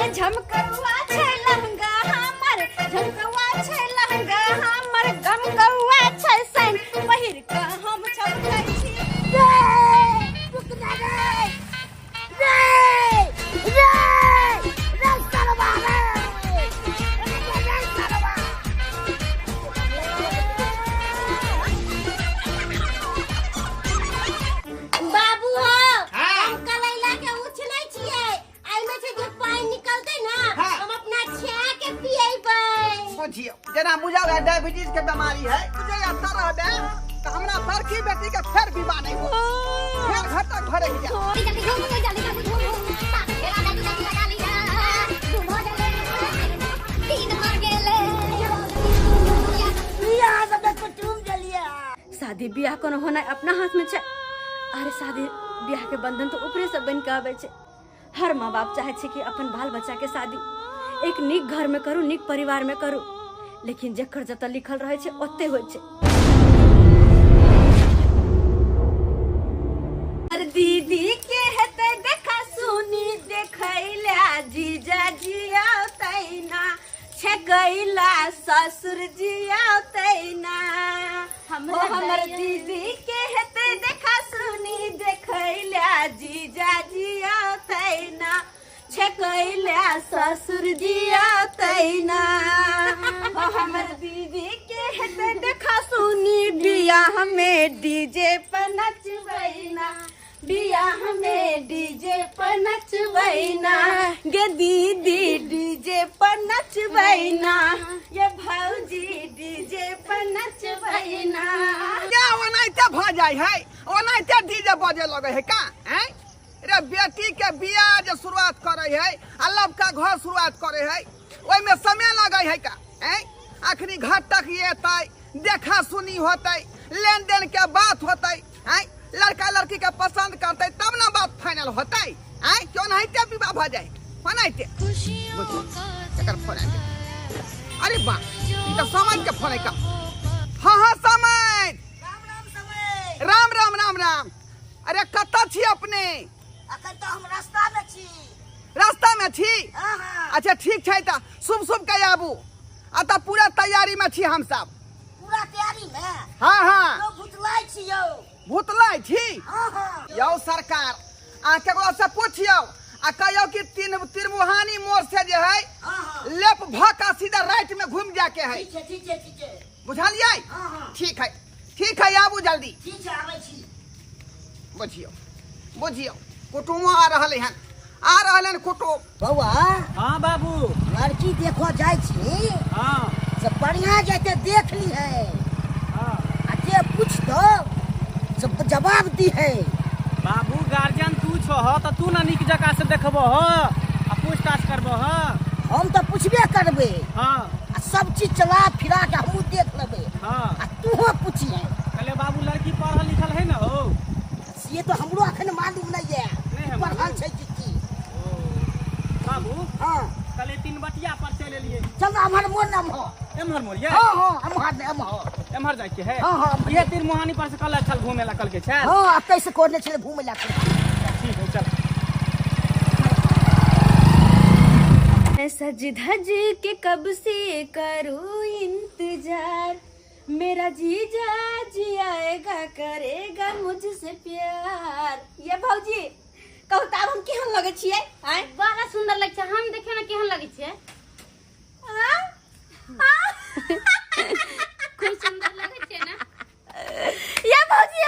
झमकौआ छै लहंगा हमर झमकौआ छै लहंगा हमर गमकौआ छै सन पहिर के हम छपकै छी जना बुझा डायबिटीज के बीमारी है तुझे आता रहबे त हमरा बड़की बेटी के फिर विवाह नहीं हो फिर घर तक भरे जा शादी ब्याह कोनो होना अपना हाथ में छै। अरे शादी ब्याह के बंधन तो ऊपरे से बन के आवे छै। हर माँ बाप चाहे छै कि अपन बाल बच्चा के शादी एक नीक घर में करू, नीक परिवार में करू, लेकिन जेकर जत लिखल रहे छै ओते होय छै। अरे दीदी के हेते देखा सुनी देखैला जीजा जिया तैना छकैला ससुर जिया तैना हमर दीदी के हेते देखा सुनी देखैला जीजा जिया तैना छकैला ससुर जिया तैना हमर दीदी के हेते देखा सुनी बियाह में डीजे पर नचबैना बियाह में डीजे पर नचबैना गे दीदी डीजे पर नचबैना ये भौजी डीजे पर नचबैना क्या ओनाइते भ जाय है ओनाइते डीजे बजे लगे है का हैं रे बेटी के बियाह जे शुरुआत करे है अल्लाह का घर शुरुआत करे है ओइ में समय लगे है का हैं आखिरी घर तक ये तय देखा सुनी होते लेन देन के बात होते हैं लड़का लड़की के पसंद करते तब ना बात फाइनल होते हैं क्यों नहीं ते विवाह भ जाए बनाइते एकर फोन आके अरे बा ई तो समझ के फोन का हां हां समझ राम राम राम राम अरे कत्ता छी अपने अखन तो हम रास्ता में छी हां अच्छा ठीक छै त शुभ शुभ के आबू आ त पूरा तैयारी में छी हम सब पूरा तैयारी में हां हां तो भुतलाई छी यो भुतलाई छी हां हां यौ सरकार आ केकरो से पूछियो आ कहियो कि तिरमुहानी मोड़ से जे है लेप भका सीधा राइट में घूम जाके है ठीक है बुझलियै हां ठीक है आबू जल्दी ठीक है आबै छी बुझियो कुटुम्ब आ रहले कुटुम्ब बौआ हाँ बाबू लड़की देखो जाय छी हाँ सब बढ़िया जैसे देख ली है हाँ आ के पूछ दो सब जवाब दी है बाबू गार्जियन तू छो तो तू ना निक जगह से देखबो हो आ पूछताछ करबो हो हम तो पूछबे करबे हाँ आ सब चीज चला फिरा के हमहू देख लेबे हाँ आ तू पूछिए कहले बाबू लड़की पढ़ल लिखल है ना हो ये तो हमरो अखन मालूम नहीं है पढ़ल छै की बाबू हां कहले 3 बटिया पर चले लिए चल हमर मोन नाम हो एमहर मोर ये हां एमहर जाय के है हां ये तिरमुहानी पर से कल चल घूमे ला कल के छै हां अब कैसे कोने छले घूमे ला ठीक है चल सज धज के कब से करूं इंतजार मेरा जीजा जी आएगा करेगा मुझसे प्यार ये भौजी कहू त हम केहन लगे छियै आय बड़ा सुंदर लगे छै हम देखियो ना केहन लगे छै कोई सुंदर लगे छै ना ये भौजी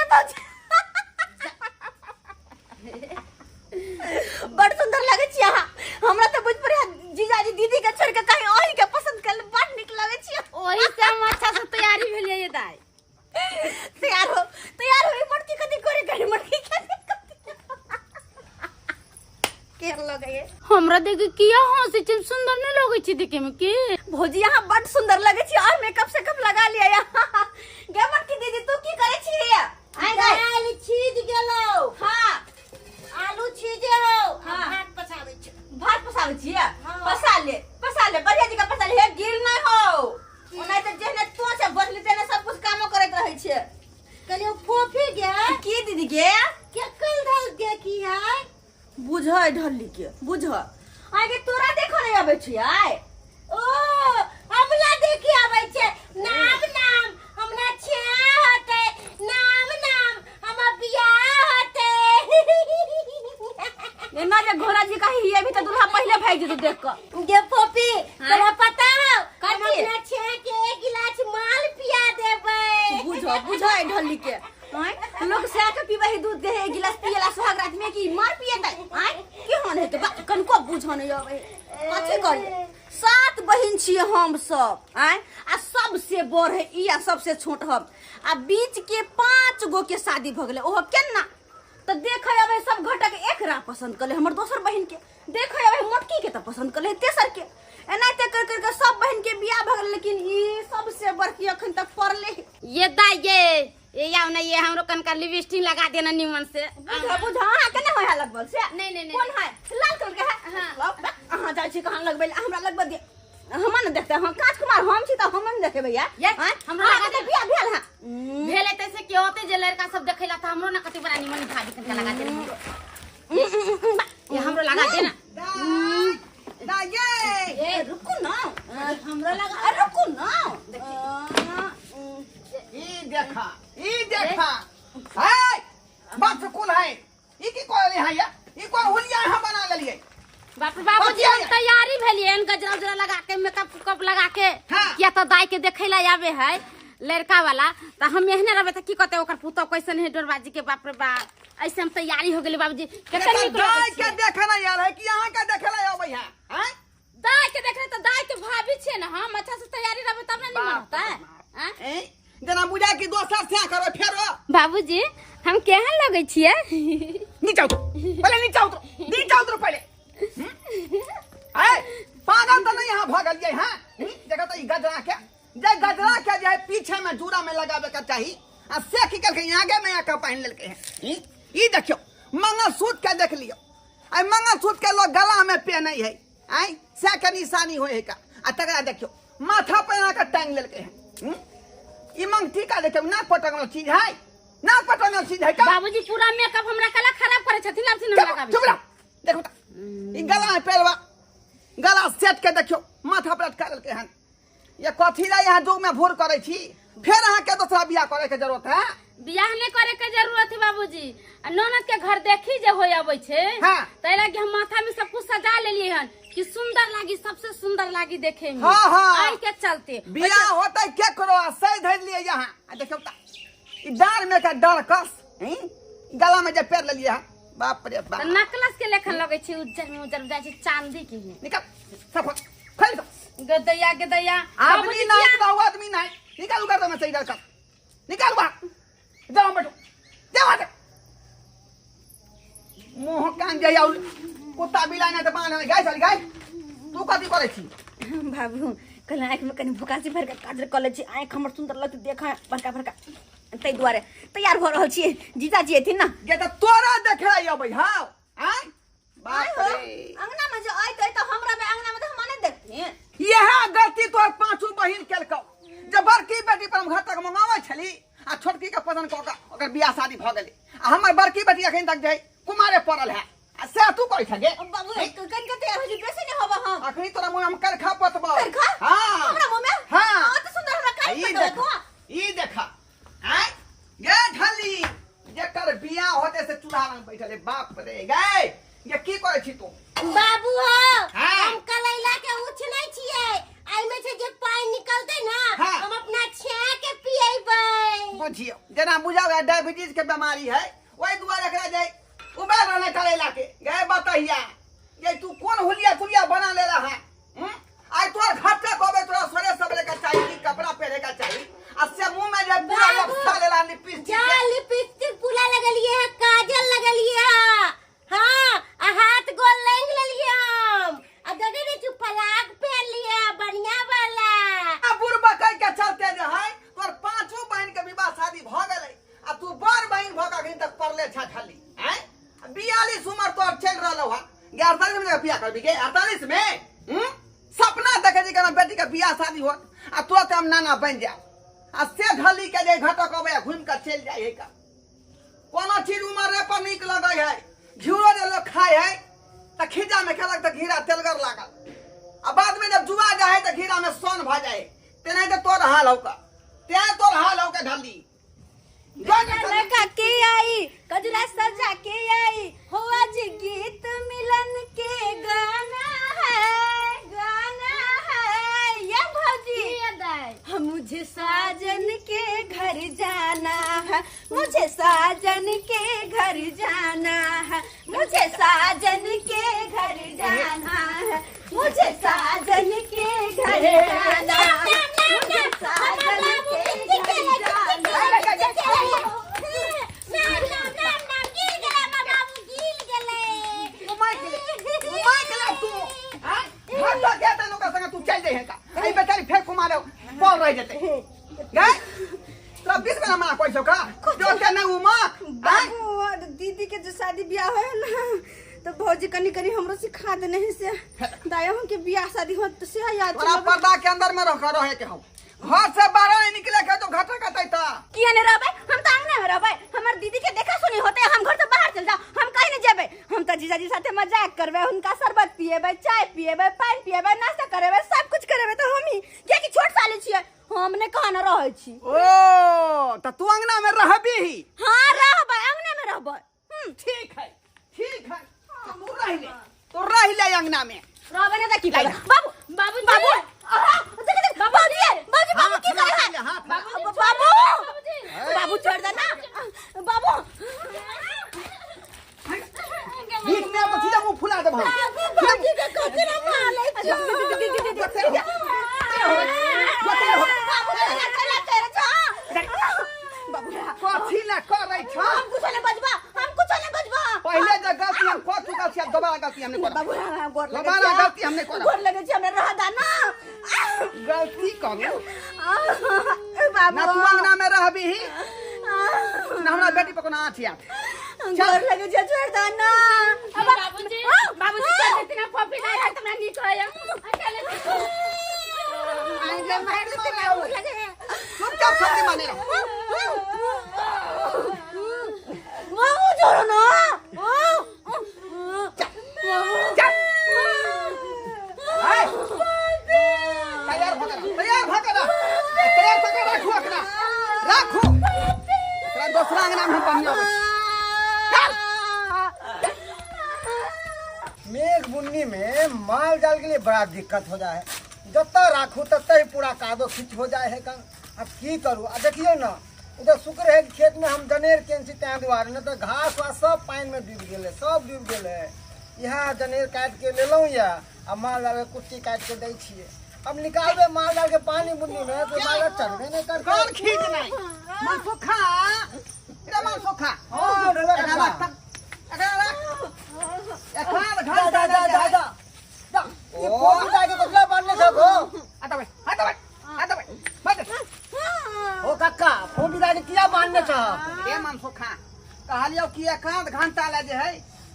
बड़ सुंदर लगे छियै हमरा त बुझ पड़े जीजाजी दीदी के छोड़ के कहीं और के पसंद कर बड़ निक लगे छियै ओही से हम अच्छा से तैयारी भेलिए ये दाई तैयार हो मटकी कथि करे गई मटकी केहन लगे हमरा देखे किया हंसी छै सुंदर नहीं लगे छै देखे में की भौजी यहाँ बड़ सुंदर लगे छी और मेकअप से कम लगा लिया गे मटकी दीदी तू की करे छी आलू छीज गेलो हां आलू छीजे हो भात पसाबै छै भात पसाबै छी पसा ले बढ़िया जगह पसा ले गिर नहीं हो ओना त जेने तो से बदली तेने सब कुछ कामो करत रहे छै कहलियो फोफी गे की दीदी गे के कल धल गे की है बुझै ढल्ली के बुझ आगे तोरा देख आबै छी आय ओ हमरा देखी आबै छै नाम नाम हमरा छे होते नाम नाम हमरा बियाह होते एना जे घोड़ा जी कही ये भी तो दूल्हा पहले भाग जे तू देख क जे पोपी तोरा पता हो कथी? हमरा छे के एक गिलास माल पिया देबै बुझो बुझो ए ढल्ली के आय लोग से के पीबे ही दूध के एक गिलास पियला सुहाग रात में की मार पियतै आय की होन है तो कनको बुझो नहीं आबै कथी करिए 7 बहिन छिए हम सब आय आ सबसे बड़ है ई आ सबसे छोट हम आ बीच के 5 गो के शादी भ गेलै ओहो केना तो देखे अबे सब घटक एक रा पसंद करले हमर दोसर बहिन के देखे अबे मोटकी के तो पसंद करले तेसर के एनाते कर कर के सब बहन के बियाह भ गेल लेकिन ई सबसे बड़की अखन तक पड़ले ये दाई ये याव ना ये हमरो कनका लिपस्टिक लगा देना निमन से बुझा बुझा हां केने होय लगबल से नहीं कौन है लाल कलर के है हां अहां जाय छी कहां लगबे हमरा लगबे दे हम न देखते हम काज कुमार हम छी त हम न देखे भैया हमरा लगा दे बियाह भेल हां भेले तैसे के होते जे लड़का सब देखेला त हमरो ना कति बड़ा निमन भाभी कनका लगा देना ये हमरो लगा देना ए रुको ना हमरा लगा रुको ना ई देखा हाय बात कौन है ई की कोले है या ई को हुलिया हम बना लेलिए बाप रे बाबूजी हम तैयारी भेलिए गजरा उजरा लगा के मेकअप उकअप लगा के किया त दाई के देखेला आवे है लड़का वाला त हम एहने रहबे त की कहते ओकर पुतो कैसन है डोरबाजी के बाप रे बाप ऐसे हम तैयारी हो गेली बाबूजी केतना निक दाई के देखना यार है कि यहां का देखेला आवे है हैं दाई के देखले त दाई के भाभी छे ना हम अच्छा से तैयारी रहबे तब ना निमन होता है ए जना बुझा कि दोसर से करो फेरो बाबूजी हम केहन लगे छिए नीचे उतर पहले नीचे उतर पहले पागल तो नहीं यहाँ भागल ये हैं देखो तो गजरा के जो है पीछे में जूरा में लगावे का चाहिए आ से की करके आगे में आकर पहन लेके हैं ई देखियो मंगलसूत्र के देख लियो आई मंगलसूत्र के लोग गला में पहने है आई से के निशानी होए का आ तकरा देखियो माथा पे आकर टांग लेके हैं ई मंगती का देखियो ना पटकल चीज है ना पटकल चीज है का बाबूजी पूरा मेकअप हमरा कला खराब करे छथिन अब से न लगाबे चुप रह देखो त ई गला में पेरवा गला सेट के देखियो माथा पर लटका के हन ये कथी ला यहाँ जो में भोर करे छी फिर अहाँ के दूसरा बियाह करे के जरूरत है बियाह नहीं करे के जरूरत है बाबूजी ननद के घर देखी जे होय आबै छे हां तैला कि हम माथा में सब कुछ सजा लेलिए हन कि सुंदर लागी सबसे सुंदर लागी देखे में हां आई के चलते बियाह होतै के करो सही धर लिए यहाँ देखियो त ई डार में का डार कस गला में जे पेर लेलिए बाप रे बाप नकलस के लेखन लगे छे उज्जर उज्जर जाय छे चांदी के निकल सब खोल दो गदैया आदमी नहीं तो आदमी नहीं निकाल कर दो मैं सही कर निकाल बाहर जाओ बैठो जाओ मोह कान जाया कुत्ता बिलाना तो बांध गाय चल गाय तू कथी करे छी बाबू कल आँख में कनी भुकासी भर के काजर कले छी आँख हमर सुंदर लगत देखा बड़का बड़का तै दुआरे तैयार हो रहल छी जीजाजी एथिन ना ये तो तोरा देखे अबै हां आय बाप रे अंगना में जो आइ त हमरा में अंगना में त हम नहीं देखथिन यह गलती तोर पांचों बहिन केलकौ जब बड़की बेटी पर हम घर तक मंगावे छली आ छोटकी के पसंद क के ओकर बियाह शादी भ गेलै आ हमर बड़की बेटी अखन तक जे कुमारे पड़ल है आ से तू करै छगे बाबू कन के तैयार हो जी बेसी नहीं होबा हम अखनी तोरा मुंह हम कर खा पतबा करखा हां हमरा मुंह में हां तो सुंदर हमरा काई ई पड़ो देखा ई देखा आय ये ढली जेकर बियाह होते से चूल्हा में बैठले बाप रे गए ये की करे छी तू बाबू हो हाँ। हम कलैला के उछनै छियै आई में से जे पानी निकलते ना हाँ। हम अपना छे के पिएबै बुझियो जना बुझाओ डायबिटीज के बीमारी है ओई दुआरे एकरा जाय उबाल रहने करेला के गए बताइया ये तू कौन हुलिया कुलिया बना ले रहा है आज तोर घर पे कहबे तोरा सोरे सबले का चाहिए कपड़ा पहने का चाहिए अससे मुंह में जब पूरा लपसा लेला लिपस्टिक जा लिपस्टिक पूरा लगलिए है काजल लगलिए है हां आ हाथ गोल लेंग लेलिए हम आ जगह रे चुप फलाक पहन लिए बढ़िया वाला आ बुढ़बा कह के चलते जे है तोर पांचों बहन के विवाह शादी भ गेलै आ तू बड़ बहन भ के तक पड़ले छ खाली हैं 42 उम्र तोर चल रहलो है 48 में बियाह करबी के 48 में सपना देखे जी के बेटी के बियाह शादी हो आ तो हम नाना बन जा आ से ढली के जे घटक अबे घूम के चल जाए है का कोनो चीज उमर पर निक लगे है घिउरो जे लोग खाए है त खिजा में खेलक त घीरा तेलगर लागल में सोन भ जाए तेने तो तोर हाल होका ते तोर हाल होका ढाली लगा के आई कजरा सजा के आई हो आज गीत मिलन के गाना है ये भौजी मुझे साजन के घर जाना है मुझे साजन के घर जाना है मुझे साजन के घर जाना है मुझे साजन के घर जाना है मुझे साजन के घर जाना है तू चल दे का आई बेचारी फेंक को मारे बोल रह जते गए तो 20 में मना कोई का जो के ना उमा बाबू दीदी के जो शादी ब्याह है ना तो भौजी कनी कनी हमरो सिखा देने है से दाया हम के ब्याह शादी हो तो से याद तोरा पर्दा के अंदर में रहे के हम घर से बाहर नहीं निकले के तो घाटा कतई ता किया ने रहबे हम त अंगना में रहबे हमर दीदी के देखा सुनी होते हम घर से बाहर चल जाओ हम कहीं नहीं जेबे हम त जीजाजी साथे मजाक करबे उनका शरबत पिएबे चाय पिएबे पानी पिएबे नाश्ता करेबे सब कुछ करेबे तो हम ही के की छोट साली छिए हमने कहां न रहै छी ओ त तू अंगना में रहबी ही हां रहबे अंगना में रहबे ठीक है तू रह ले अंगना में रहबे ने त की कर बाबू बाबू बाबू बाबू की कर है बाबू छोड़ दे ना बाबू बीच में तो सीधा मुंह फुला दे भाई बाबू के कोती ना माले कथी ना करे छ हम कुछ नहीं बजबा पहले जो गलती हम कर चुका छी दोबारा गलती हमने कर बाबू गोर लगे दोबारा गलती हमने कर गोर लगे छी हमने रह दा ना गलती करो बाबू ना तू अंगना में रहबी ही ना हमरा बेटी पकोना आछिया गोर लगे छी छोड़ दा ना बाबूजी कर देती ना पप्पी नहीं है तुमने नहीं कहा आइले मार दे ना तुम क्या सच्ची माने रहो बाबू छोड़ो ना तैयार भगरा रखो अपना रखो तेरा दूसरा अंगना में पानी मेघ बुन्नी में माल जाल के लिए बड़ा दिक्कत हो जाए जब राखू तब ही पूरा कादो खींच हो जाए है का अब की करूँ देखियो ना उधर शुक्र है खेत में हम जनेर केंसी तैं दुआरे न तो घास वास सब पानी में डूब गए सब डूब गए यहाँ जनेर काट के ले लूँ या अब माल डाल के कुट्टी काट के दै छिए अब निकालबे माल डाल के पानी बुन्नी में तो माल चढ़बे नहीं करते कौन खींच नहीं मन सुखा इधर मन सुखा हां ढेला ये पोती जाके बदला बांधने छको आता भाई ओ काका फोन दाई किया बांधने छ ए मन सुखा कहलियो कि एकांत घंटा ले जे है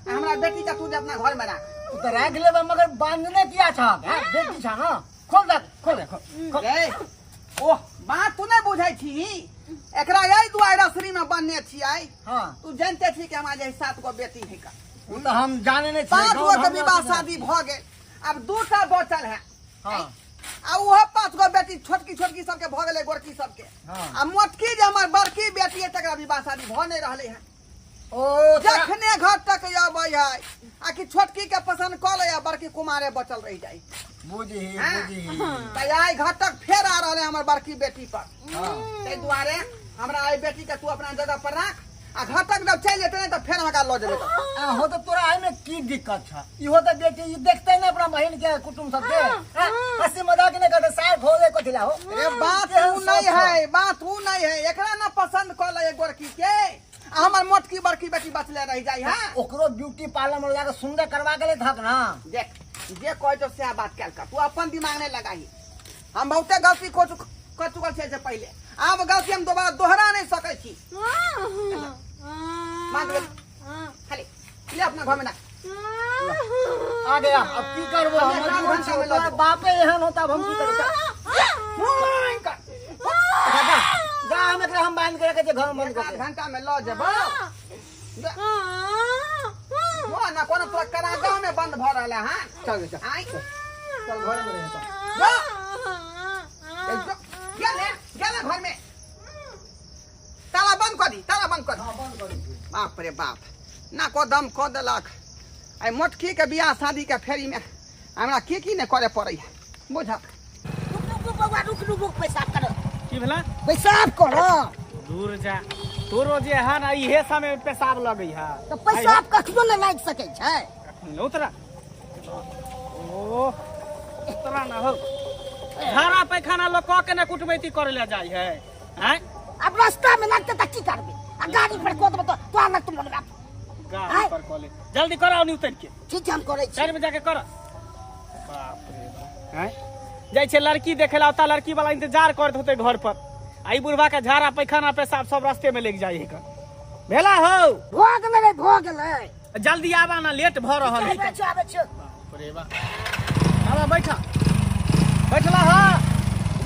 हमरा बेटी का तू अपना घर में रख तो रख लेबे मगर बांधने किया छ बेटी छ ना खोल रे ओह बात तू नहीं बुझाई थी एकरा यही दुआरा श्री में बनने छियै हां तू जानते थी कि हमारे 7 गो बेटी है का वो तो हम जाने नहीं 5 गो के विवाह शादी भ गेल अब 2टा बचल है हां आ वो 5 गो बेटी छोटकी सबके भ गेले गोरकी सबके हां आ मोटकी जे हमर बड़की बेटी है तकरा विवाह शादी भ नहीं रहले है ओ जखने घर तक आबै है आ कि छोटकी के पसंद क ले या बड़की कुमारे बचल रह जाई बुझी त आई घर तक फेर आ रहले हमर बड़की बेटी पर हां ते दुआरे हमरा आई बेटी के तू अपना जगह पर रख आ घर तक जब चल जेते त फेर हमरा लो जेबे हो तो तोरा आई में की दिक्कत छ इहो तो बेटी देखते न अपना बहन के कुटुंब सब के हंसी मजाक ने करते साथ हो गए कोथिला हो अरे बात ऊ नहीं है एकरा ना पसंद क ले गोरकी के हमर मोटकी बड़की बेटी बचले रह जाई है ओकरो ब्यूटी पार्लर में लगा सुंदर करवा के ले थक ना देख जे कह जो से बात कैल कर तू अपन दिमाग नहीं लगाई हम बहुते गलती कर चुकल छे से पहले अब गलती हम दोबारा दोहरा नहीं सकै छी मान ले खाली ले अपना घर में ना आ गया अब की करबो हम बापे एहन होता अब हम की करबो जा हम एकरा हम बांध के रखे जे घर बंद कर घंटा में लो जेबो वो ना कोनो तो करा गांव में बंद भ रहले हां चल आई चल घर में रह जा बाप रे बाप ना को दम को देलक आई मोटकी के बियाह शादी के फेरी में हमरा की नहीं करे पड़े बुझ रुक पेशाब करो की भेला पेशाब करो दूर जा तोरो जे है ना इहे समय पेशाब लगई है तो पेशाब कखनो न लाग सके छै उतरा ओ उतरा ना हो झाड़ा पैखाना लोग कह के ना कुटमैती करे ले जाय है हैं अब रास्ता में लगते त की करबे आ गाड़ी पर को देबो तो आना तुम बोलबे गाड़ी पर कॉले जल्दी कराओ नी उतर के ठीक हम करे छी 4 बजे जाके कर बाप रे बाप हैं जाय छे लड़की देखे ला ता लड़की वाला इंतजार करत होते घर पर आई बुढ़वा के झाड़ा पैखाना पेशाब सब रास्ते में लेके जाई है भेला हो भो गेलै जल्दी आवा ना लेट भ रहल है आबे छ बाप रे बाप आवा बैठा बैठला हा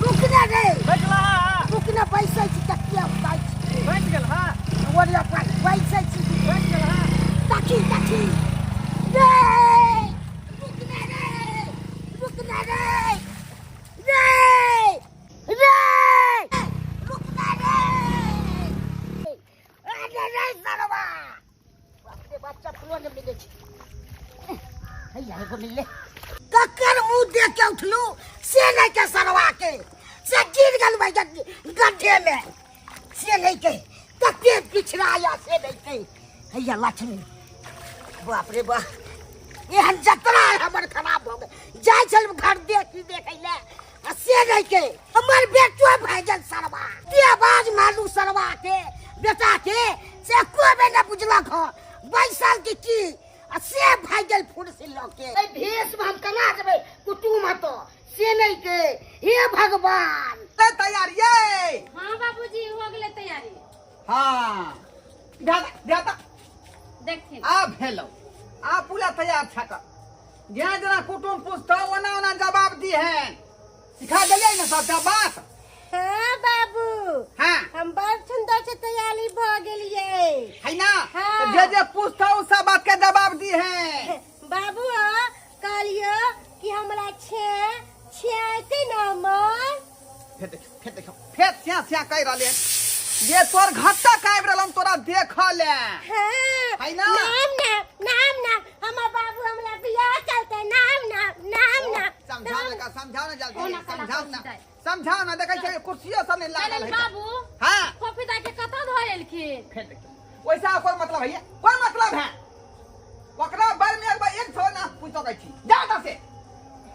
रुक ना रे बैठला हा रुक ना पैसा छी तकिया उतार छी बैठ गेल हा ओरिया पर पैसा छी बैठ गेल हा ताकी रे रुक ना रे रुक ना रे रुक ना रे अरे सरवा बाप रे बच्चा फुलो ने मिले छी हैया को मिले ककर मुंह देख के उठलू से नहीं के सरवा के से गिर गल भाई गड्ढे में से नहीं के तके पिछड़ाया से नहीं के हैया लक्ष्मी बाप रे बाप एहन जतरा हमर खराब हो गए जाय चल घर देखै ले आ से नहीं के हमर बेटो भाईजन सरवा देबाज मालू सरवा के बेटा के से कोबे न बुझलक हो 22 साल की आ से भाईजन फुर से लके ए भेष में हम कना जेबे कुटुम हतो से नहीं के हे भगवान तैयार ये हाँ बाबूजी हो गेले तैयारी हाँ दादा देखिन आ भेलो आ पूरा तैयार छक जेना जेना कुटुम पूछतो ओना ओना जवाब दी है सिखा देलिए ना सब बात हां बाबू हां हम बड़ सुंदर से तैयारी भ गेलिए है ना हाँ। तो जे पूछतो उ सब बात के जवाब दी है बाबू कहलियो कि हमरा छे नंबर फेर देखो फेर स्या कह रहले जे तोर घट्टा काइब रहल तोरा देख ले हां है ना नाम हमर बाबू हमरा बियाह चलते नाम समझाओ ना जल्दी समझाओ ना देखे छै कुर्सियों सब ने लागल है बाबू हां पपीता के कथा धोएलखिन फेर देखो वैसा कोई मतलब है कोई मतलब है ओकरा बारे में एक सो ना पूछो कहै छी जा से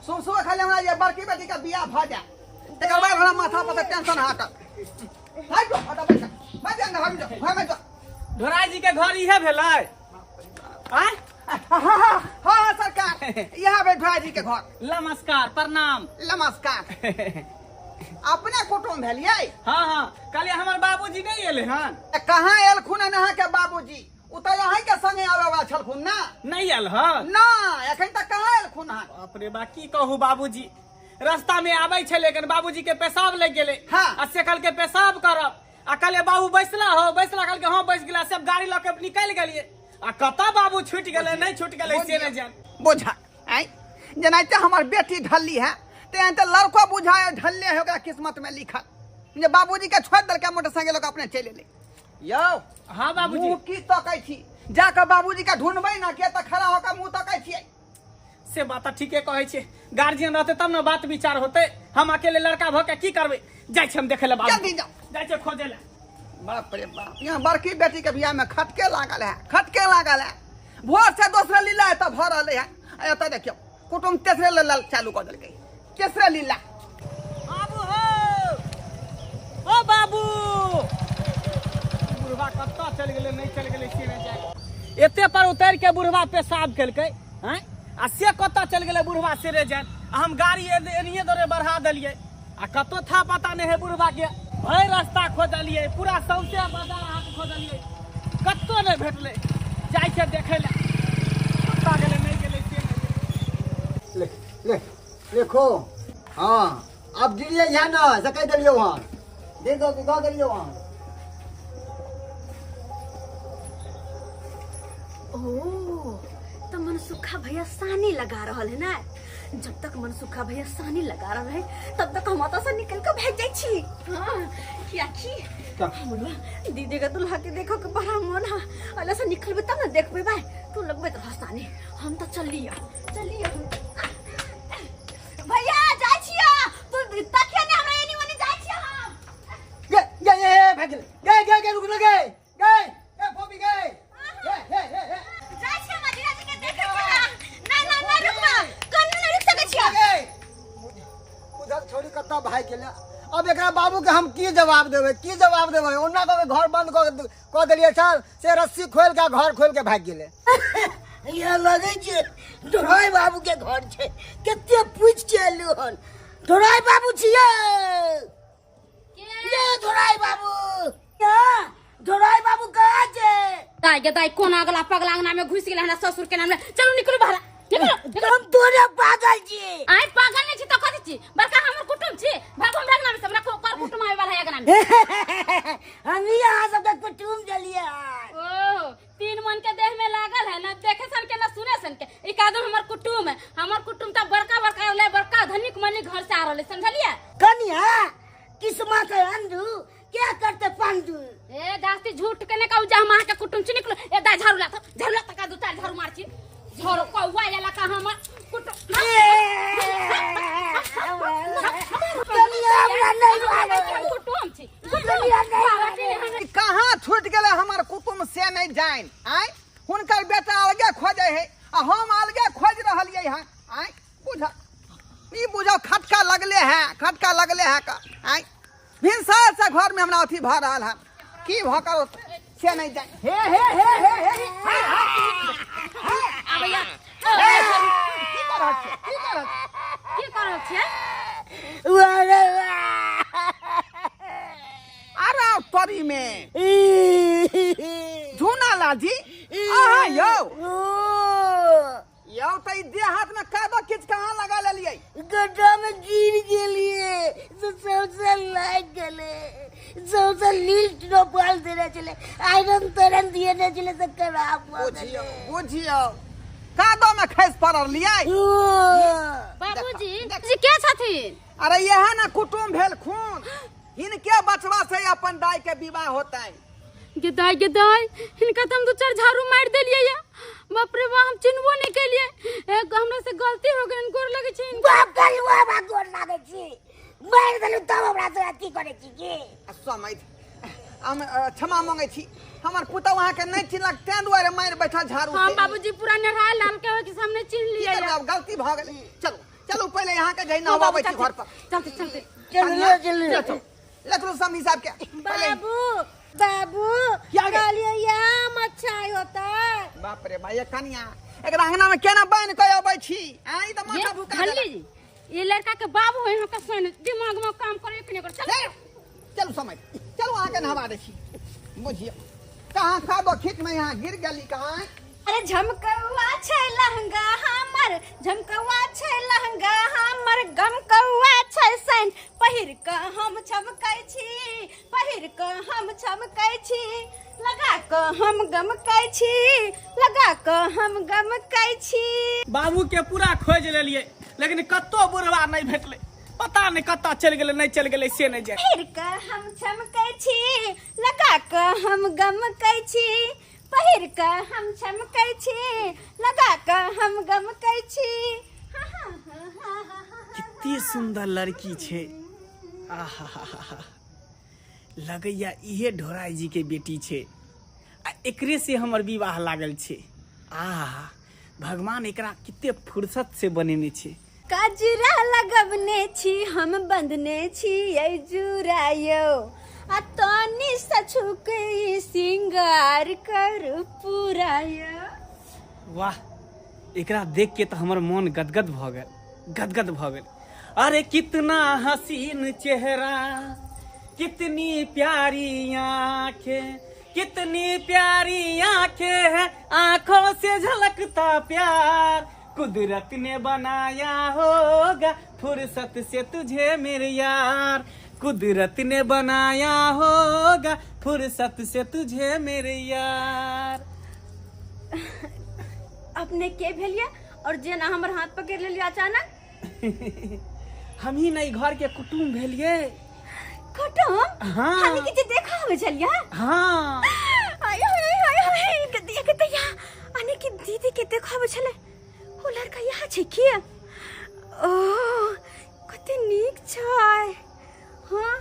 सुन खाली हमरा ये बड़की बेटी का बियाह भ जा तकर बाद हमरा माथा पर टेंशन हटत हाय जो हटा बैठ बैठ अंदर हम जो घर में जो ढोराई जी के घर इहे भेलै आय हाँ सरकार यहाँ बैठा जी के घर नमस्कार प्रणाम नमस्कार अपने कुटुम भेलिए हाँ हाँ कल हमार बाबूजी नहीं एले हन कहाँ एलखुन यहाँ के बाबूजी उ तो यहाँ के संगे आवे वाला छलखुन ना नहीं आयल हन ना एखन तक कहाँ एलखुन हन बाप रे बा की कहू बाबूजी रास्ता में आबै छै लेकिन बाबूजी के पेशाब लग गेले हाँ। आ से कल के पेशाब करब आ कल बाबू बैसला कल के हाँ बैस गेला सब गाड़ी ल के निकल गेलिए आ कता बाबू छूट गेले नहीं छूट गेले से नहीं जान बुझा आई जनाते हमर बेटी ढल्ली है ते लड़को बुझाए ढल्ले है ओकरा किस्मत में लिखल जे बाबूजी के छोड़ देलके मोटरसाइकिल के अपने चले ले यो हाँ बाबूजी मुँह की तकै छी जाके बाबूजी के ढूंढबै ना के त खड़ा होकर मुँह तकै छियै से बात ठीके कहै छै गार्जियन रहते तब ना बात विचार होते हम अकेले लड़का भ के की करबै जाय छै हम देखे ले बाबू जल्दी जाओ जाय छै खोजे ले बाप रे बाप यहाँ बड़की बेटी के बियाह में खटके लागल है भोर से दूसरा लीला है तब भर रहे है एत देखियो कुटुम तेसरे लीला चालू कर देलकै तेसरे लीला बाबू हो ओ बाबू बुढ़वा कत्ता चल गेले नहीं चल गेले से नहीं जाय एते पर उतर के बुढ़वा पेशाब केलकै हैं आ से कत्ता चल गेले बुढ़वा से रे जान हम गाड़ी एनिए दरे बढ़ा देलिए आ कतो था पता नहीं है बुढ़वा के हर रास्ता खोजलिए पूरा सौसे बाजार हाथ खोजलिए कत्तो नहीं भेटले जाय छै देखे ले कत्ता गेले नहीं गेले से ले देखो हाँ अब गिरिए यहाँ ना सकै देलियो वहाँ दे दो देलियो वहाँ ओ तो मन सुखा भैया सानी लगा रहल है ना जब तक मनसुखा भैया सानी लगा रहे तब तक हम आता से निकल के भाग जाई छी। हां क्या की हमवा दीदी का दुल्हा के देखो के बड़ा मन है अला से निकलबे तब ना देखबे भाई तू लगबे तो हंसाने हम तो चलिया भैया जाई छिया तू तकिया ने हमरा एनी वनी जाई छिया हम ये भाग गए रुक गए ए बॉबी गए जाई छिया मदिरा जी के देखे छिया ना रुक कन्नू ने रुक सके छिया उधर छोड़ी कत्ता भाई गेला। अब एकरा बाबू के हम की जवाब देबे ओना को घर बंद कर देलिए सर से रस्सी खोल के घर खोल के भाग गेले। यहाँ लगे छे ढोराई बाबू के घर छे केते पूछ के एलु हन ढोराई बाबू छिए ये ढोराई बाबू क्या ढोराई बाबू कहाँ छे दाई कोन अगला पगला अंगना में घुस गेल हमरा ससुर के नाम ले चलो निकलो बाहर हम तोरे पागल छी आई पागल नहीं छी तो कथि छी बड़का हमर कुटुम छी भागो भागना में हमरा कर कुटुम आवे वाला है एकरा में हम यहाँ सब तक कुटुम जलिए ओ तीन मन के देह में लागल है ना देखे सन के ना सुने सन के ई कादो हमर कुटुम है हमर कुटुम त बड़का ले बड़का धनिक मनी घर से आ रहले समझलिए कनिया किस्मत है अंधू क्या करते पंडू ए दास्ती झूठ के ने कहू जा हम के कुटुम छी निकलो ए दा झाड़ू ला का दो चार झाड़ू मार छी झाड़ू कौवा याला का हमर कुटुम कनिया हमरा नहीं मारे कुटुम छी कनिया नहीं कहाँ छूट गए हमार कुटुम से नहीं जान आय हुनकर बेटा अलगे खोजे है आ हम अलगे खोज रहलिए हैं आय बुझा ई बुझाओ खटका लगले है का आय भिनसार से घर में हमरा अथी भ रहल है की भकर से नहीं जान हे आबैया की करत छे अरे तोरी में झूना लाजी आहा यो तो देहात में कादो किच कहाँ लगा लेलिए गड्ढा में गिर गेलिए तो सबसे लाग गेले सबसे लील टोपाल देने चले आयरन तरन दिए ने चले से खराब हो गए बुझियो कादो में खैस पड़ल लिया बाबूजी जी के छथिन अरे यह ना कुटुम भेल खून इनके बचवा से अपन दाई के विवाह होता है गिदाई इनका तो हम दो चार झाड़ू मार देलिए या बाप रे बाप हम चिन्हबो नहीं के लिए एक हमरा से गलती हो गई गोर लगे छी बाप कलवा बा गोर लागे छी मार देलु तब हमरा से अथी करे छी के समय हम क्षमा मांगे छी हमर पुता वहां के नहीं चिन्हलक तें दुआरे मार बैठा झाड़ू हां बाबूजी पूरा नहाय लाल के हो कि सामने चिन्ह लिया या गलती भ गेल चलो पहले यहाँ के जाई नहवा बैठी घर पर चलते चलो ले तू सब हिसाब के बाबू गालियो या मच्छाई होता बाप रे भाई कनिया एकरा अंगना में केना बन के आबै छी आई त माथा भूखा ये लड़का के बाबू है हम का सुन दिमाग में काम करे कि नहीं कर चल समय चलो आगे के नहवा दे छी बुझियो कहां खाबो खेत में यहां गिर गेली कहां अरे झमकौआ छै लहंगा हमर झमकौआ छै लहंगा हमर गमकौआ छै सन पहिर क हम छमकै छी लगा क हम गमकै छी बाबू के पूरा खोज लेलिए लेकिन कत्तो बुढ़वा नहीं भेटले पता नहीं कत्ता चल गेले नहीं चल गेले से नहीं जाए पहिर क हम छमकै छी लगा क हम गमकै छी पहिर क हम छमकै छी लगा क हम गमकै छी कितनी सुंदर लड़की छे आहा लगैया इहे ढोराई जी के बेटी छे आ एकरे से हमर विवाह लागल छे आहा भगवान एकरा कितने फुर्सत से बनेने छे काजरा लगबने छी हम बंधने छी ये जुरायो आ तनी सछुके सिंगार कर पुरायो वाह एकरा देख के तो हमर मन गदगद भ गेल अरे कितना हसीन चेहरा कितनी प्यारी आंखें है आंखों से झलकता प्यार कुदरत ने बनाया होगा फुर्सत से तुझे मेरे यार कुदरत ने बनाया होगा फुर्सत से तुझे मेरे यार अपने के भेलिया और जेना हमर हाथ पकड़ लेलिया अचानक हम ही नहीं घर के कुटुम भेलिए। कुटुम? हाँ। हमी के देखा हवे चलिया। हाँ। आय हाय हाय कदिया के तया अने की दीदी के देखा हवे चले। ओ लड़का यहाँ छे की? ओ कते नीक छाय। हाँ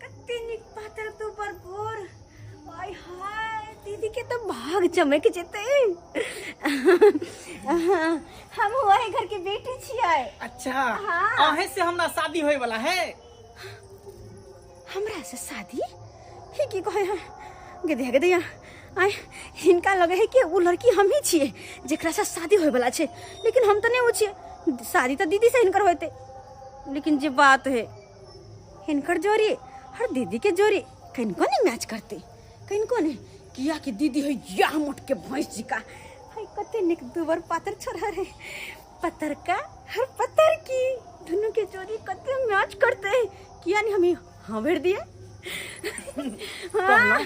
कते नीक पातर तो भरपूर। आय हाय दीदी के तो भाग चमक जेते। हम वही घर के बेटी छियै। अच्छा। हाँ। अहे से हमरा शादी होए वाला है। हमरा से शादी? हे की कहे है? गदिया आय हिनका लगे है कि वो लड़की हम ही छिए जेकरा से शादी होए वाला छे, लेकिन हम तो नहीं वो छिए। शादी तो दीदी से हिनकर होते, लेकिन जे बात है हिनकर जोड़ी और दीदी के जोड़ी किनको नहीं मैच करते। किनको नहीं किया कि दीदी है या मुठ के भैंस जी का। हाय कते निक दुबर पातर छोरा रे, पत्थर का हर पत्थर की दोनों के जोड़ी कते मैच करते हैं। किया नहीं हमें हवेर दिए। हाँ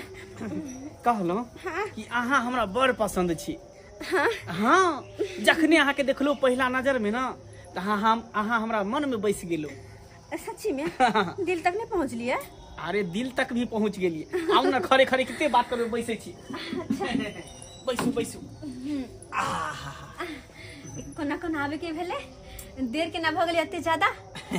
कहलो हाँ। कि अहाँ हमरा बड़ पसंद छी। हाँ हाँ जखने अहाँ के देखलो पहला नजर में ना तो अहाँ हमरा मन में बैस गेलो। सच्ची में दिल तक नहीं पहुँच लिया। अरे दिल तक भी पहुँच गेलिए। आउ ना खरे खरे कितने बात करबे बैसे छी। बैसू बैसू। कोना कोना आवे के भेले देर के ना भ गेले अते ज्यादा।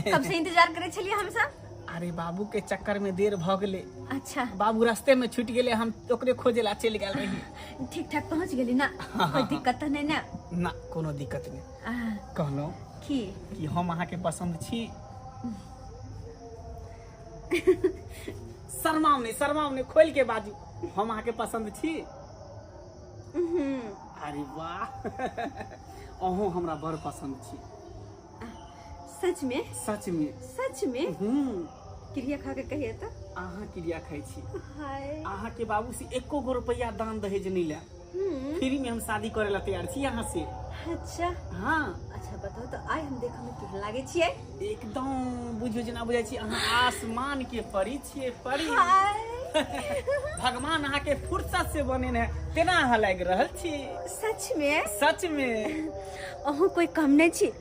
कब से इंतजार करे छलिए हम सब। अरे बाबू के चक्कर में देर भ गेले। अच्छा बाबू रास्ते में छूट गेले, हम ओकरे खोजे ला चल गेल रही। ठीक ठाक पहुँच गेली ना? कोई दिक्कत तो नहीं ना? ना कोनो दिक्कत नहीं। कहलो कि हम अहाँ के पसंद छी। शर्माओ नहीं खोल के बाजू, हम अहाँ के पसंद छी। अरे वाह अहो हमरा बड़ पसंद छी। सच में? सच में। सच में? क्रिया खा के कहिए तो। अहाँ क्रिया खाई छी। हाय अहाँ के बाबू से एको गो रुपया दान दहेज नहीं ला। फ्री में हम शादी करे ला तैयार छी यहाँ से। अच्छा हाँ। अच्छा बताओ तो आइ हम देखा में केहन लागे छियै? एकदम बुझियो जेना बुझाई छी अहाँ आसमान के परी छियै, परी। भगवान अहाँ के फुर्सत से बनेने है तेना अहाँ लाग रहल छी। सच में? सच में। अहू कोई कम नहीं छी।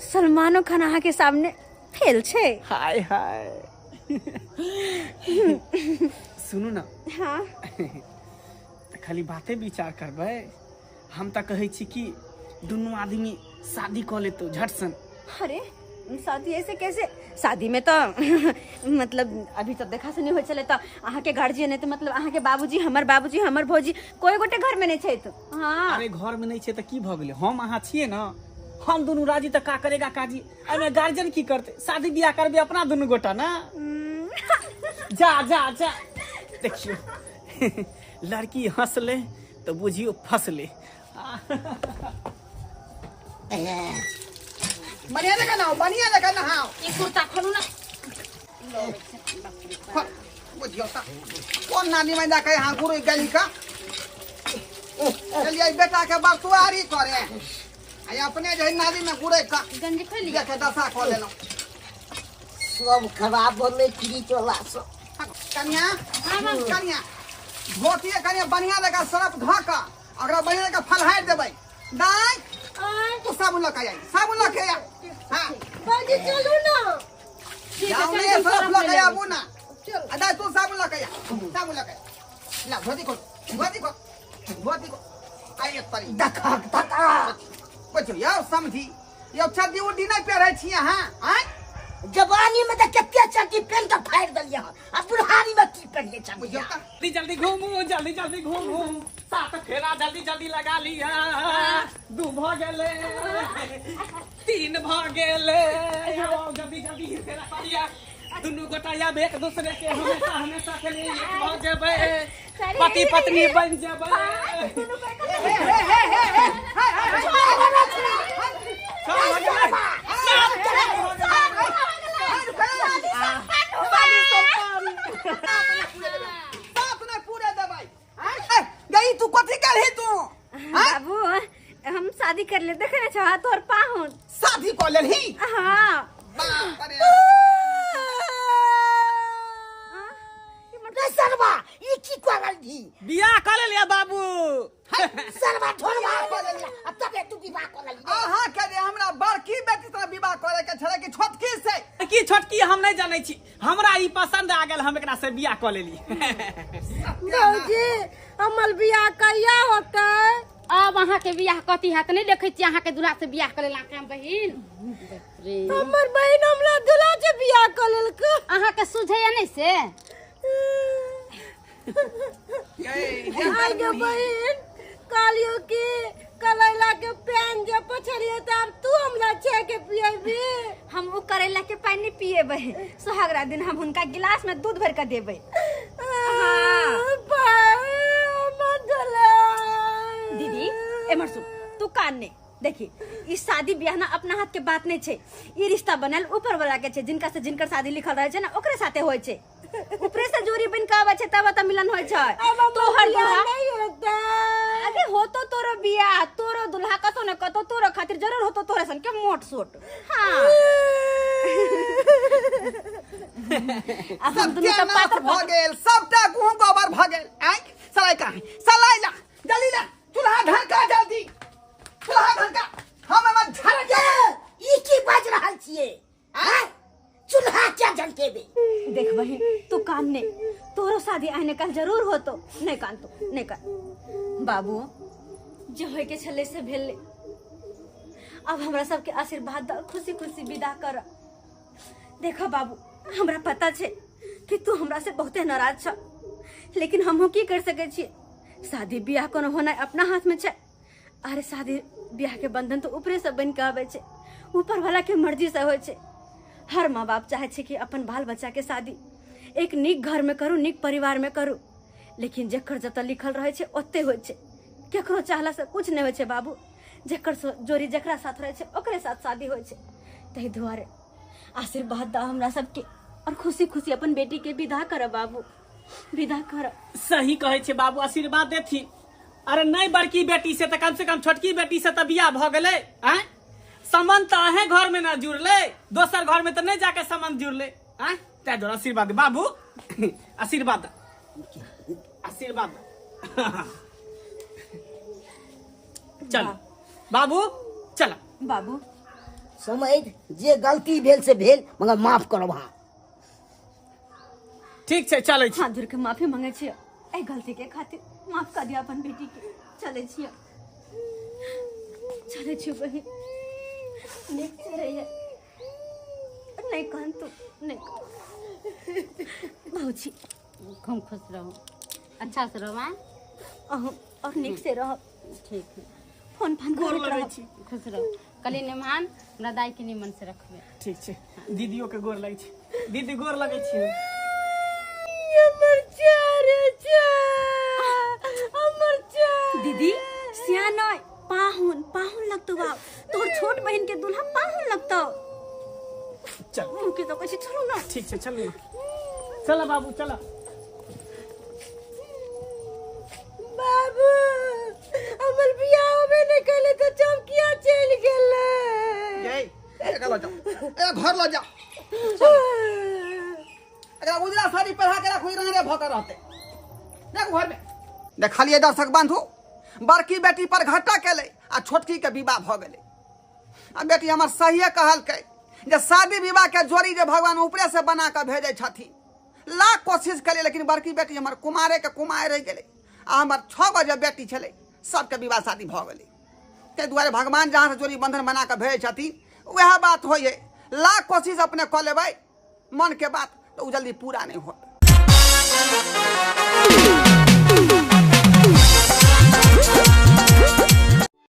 सलमानो खान अहाँ के सामने फेल छे। हाय हाय। सुनू ना। हाँ खाली बातें विचार करबे। हम तो कहे छी कि दोनों आदमी शादी कर ले तो झट सन। अरे शादी ऐसे कैसे? शादी में तो मतलब अभी तो देखा से नहीं हो चले तो अहाँ के गार्जियन है तो मतलब अहाँ के बाबूजी हमर भौजी कोई गोटे घर में नहीं छे तो। हाँ अरे घर में नहीं छे तो की भ गेले, हम अहाँ छिए ना, हम दोनों राजी तो का करेगा काजी। अरे गार्जियन की करते, शादी ब्याह करबे अपना दोनों गोटा ना। जा जा जा देखियो लड़की हंसले तो बुझियो फसले। बढ़िया लगा नहाओ। ये कुर्ता खोलू ना। बुझियो ता कौन नानी मैदा के यहाँ गुरु गली का। चलिए बेटा के बरतुआरी करे आई अपने जो नादी में गुरे का गंजी खोल लिया के दशा खो लेलो। सब खराब बोले की चला सब। कन्या धोती कन्या बढ़िया लगा सरफ ध का अगर बढ़िया लगा फलहार देबै दाई तो साबुन लगा आई साबुन लगा आ। हां बाजी चलू ना। जाओ ने सरफ लगा आबू ना। अदा तू साबुन लगा आ साबुन लगा ला धोती को आई तरी धका बच्चो यार समझी यो छदी उडी नहीं पहरै छी हां हैं। जवानी में तो कितने चटी पेंट फाड़ दलिया अब बुढ़ारी में की पहले चल बुझियो ता जल्दी घूमू जल्दी घूमू सात फेरा जल्दी लगा लिया। 2 भ गेले 3 भ गेले जल्दी फेरा पारिया। दुनू गोटा या एक दूसरे के हमेशा के लिए एक भ जेबै, पति पत्नी बन जेबै। गई तू कथी कर ही तू बाबू हम शादी कर ले देखे ना चाह तोर पाहुन शादी कर ले ही। हाँ बाप रे सरवा ये की करल दी बियाह कर लिया बाबू। सरवा थोड़ा अब तब तू विवाह कर ली। आहा करे हमरा बड़की बेटी तोरा विवाह करे छोटकी हम नहीं जाने छी, हमरा ई पसंद आ गेल, हम एकरा से बियाह क लेली। भौजी हमर बियाह कहिया होतै? अब अहाँ के बियाह कथी हाथ नहीं देखे छी, अहाँ के दूल्हा से बियाह करे ला के बहिन। हमर बहिन हमरा दूल्हा से बियाह क लेलक। अहाँ के सुझैया नहीं से? आइ गे बहिन, कालियो की कलैला के पानी जे पछरिए त अब तू हमरा छे के पिएबी। हम वो करेला के पानी पिएबै, सुहागरा दिन हम उनका गिलास में दूध भर के देबै। दीदी एमर सुन, तू कान ने देखी, इस शादी ब्याह ना अपना हाथ के बात नहीं छे, ई रिश्ता बनल ऊपर वाला के छे, जिनका से जिनकर शादी लिखल रहे छे ना ओकरे साथे होय छे। ऊपरे से जोड़ी बन के आवे छे तब त मिलन होय छे। तो हर दूल्हा नहीं होता। अरे हो तो तोरो बियाह, तोरो दूल्हा कतो न कतो तोरो खातिर जरूर हो तो तोरे सन के मोट सोट। हां अब हम दुनु सब पात्र भ गेल, सबटा गुह गोबर भ गेल। आइ सलाई का सलाई ला, जल्दी ला, चूल्हा ढंका जल्दी, चूल्हा ढंका। हम में झड़ ए, ई की बाज रहल छिए? हैं? चूल्हा क्या झलकेबे? देख बहिन, तू कान ने, तोरो शादी आने कल जरूर हो तो नहीं कान तो नहीं कान। बाबू जो होय के छले से भेले, अब हमरा सबके आशीर्वाद द, खुशी खुशी विदा कर। देखो बाबू, हमरा पता छे कि तू हमरा से बहुते नाराज छ, लेकिन हमहु की कर सके छिए? शादी ब्याह कोनो होना अपना हाथ में छे। अरे शादी ब्याह के बंधन तो ऊपरे से बन के आवे छे, ऊपर वाला के मर्जी से होय छे। हर माँ बाप चाहे छे कि अपन बाल बच्चा के शादी एक निक घर में करू, निक परिवार में करू, लेकिन जेकर जतऽ लिखल रहे छे ओते होय छे। केकरो चाहला से कुछ नहीं होय छे बाबू, जेकर जोड़ी जेकरा साथ रहे छे ओकरे साथ शादी होय छे। तहि दुआरे आशीर्वाद द हमरा सबके और खुशी खुशी अपन बेटी के विदा कर बाबू, विदा कर। सही कहे छे बाबू, आशीर्वाद देथी। अरे नहीं बड़की बेटी से कम छोटकी बेटी से बियाह भ गेले। हैं संबंध तो अहे घर में ना जुड़ले, दोसर घर में तो नहीं जाके संबंध जुड़ले। हैं तै द्वारा आशीर्वाद दे बाबू, आशीर्वाद आशीर्वाद। चल बाबू चल। बाबू समझ, जे गलती भेल से भेल, मगर माफ करो। वहाँ ठीक छे, चले छी। हाथ जोड़ के माफी मांगे छिए, ए गलती के खातिर माफ कर दिया अपन बेटी के। चले छिए, चले छिए बहिन, नीक से रहिए। नहीं कहन तू नहीं बहुची, खूब खुश रहो, अच्छा से रहो। मां और नीक से रहो। ठीक है, फोन फान गोर करत लगे रहो। छी। खुश रहो। कली निमान हमरा दाई के निमन से रखबे। ठीक छे, दीदियों के गोर लगे छी। दीदी गोर लगे छी। दीदी सियाना पाहुन पाहुन लगतो बा, तोर छोट बहन के दूल्हा पाहुन लगतो। चल मुके तो कैसे चलो ना। ठीक छे, चल ना, चला बाबू चला। बाबू हमर बियाह होबे नहीं कैले तो चौकिया चल गेले। ये एक लो जाओ, ए घर लो जाओ। अगर उजला साड़ी पहना के रखो, रंगे भोकर रहते। देख घर में देखलिए दर्शक बंधु, बड़की बेटी पर घाटा केले आ छोटकी के विवाह भ गेले। आ बेटी हमर सहिए कहलकै जे शादी विवाह के जोड़ी जे भगवान ऊपरे से बना के भेजे छथिन। लाख कोशिश कले, लेकिन बड़की बेटी हमर कुमारे के कुमार रह गेले। आ हमर 6 गो जे बेटी छले सबके विवाह शादी भ गेले। ते दुआरे भगवान जहाँ से जोड़ी बंधन बना के भेजे छथिन वह बात होइए। लाख कोशिश अपने क लेबै, मन के बात तो जल्दी पूरा नहीं होता।